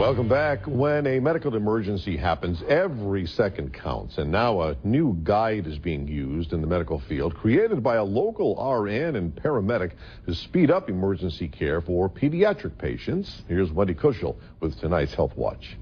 Welcome back. When a medical emergency happens, every second counts. And now a new guide is being used in the medical field, created by a local RN and paramedic to speed up emergency care for pediatric patients. Here's Wendy Kushel with tonight's Health Watch.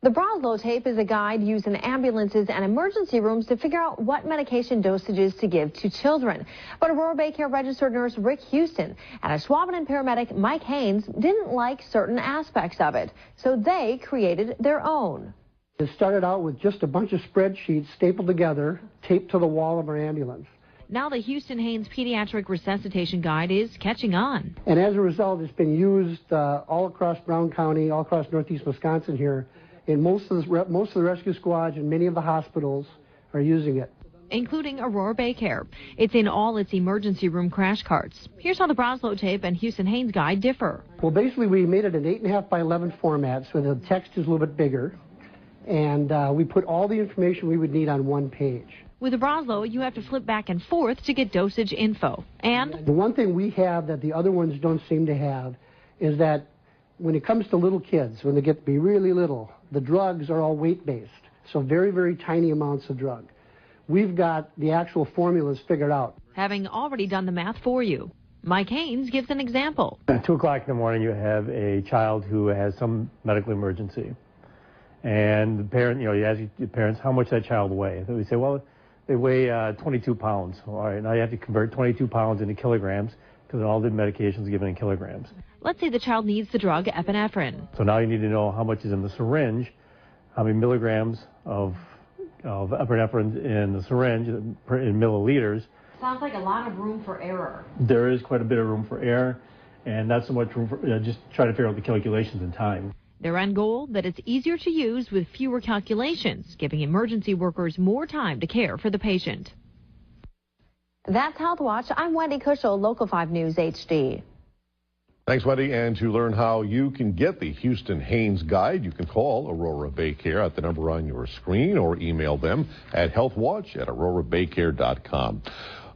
The Broslow tape is a guide used in ambulances and emergency rooms to figure out what medication dosages to give to children. But Aurora Baycare registered nurse Rick Houston and a Schwaben paramedic Mike Haynes didn't like certain aspects of it, so they created their own. It started out with just a bunch of spreadsheets stapled together, taped to the wall of our ambulance. Now the Houston-Haynes Pediatric Resuscitation Guide is catching on. And as a result, it's been used all across Brown County, all across northeast Wisconsin here. And most of the rescue squads and many of the hospitals are using it, including Aurora Baycare. It's in all its emergency room crash carts. Here's how the Broslow tape and Houston-Haynes guide differ. Well, basically, we made it an 8.5 by 11 format, so the text is a little bit bigger. And we put all the information we would need on one page. With the Broslow, you have to flip back and forth to get dosage info. And the one thing we have that the other ones don't seem to have is that when it comes to little kids, when they get to be really little, the drugs are all weight-based, so very, very tiny amounts of drug. We've got the actual formulas figured out. Having already done the math for you, Mike Haynes gives an example. At 2 o'clock in the morning, you have a child who has some medical emergency. And the parent, you ask your parents, how much that child weigh? So we say, well, they weigh 22 pounds. All right, now you have to convert 22 pounds into kilograms because all the medications are given in kilograms. Let's say the child needs the drug epinephrine. So now you need to know how much is in the syringe, how many milligrams of epinephrine in the syringe in milliliters. Sounds like a lot of room for error. There is quite a bit of room for error, and not so much room for just try to figure out the calculations in time. Their end goal, that it's easier to use with fewer calculations, giving emergency workers more time to care for the patient. That's Health Watch. I'm Wendy Kushel, Local 5 News HD. Thanks, Wendy. And to learn how you can get the Houston-Haynes guide, you can call Aurora Baycare at the number on your screen or email them at healthwatch@aurorabaycare.com.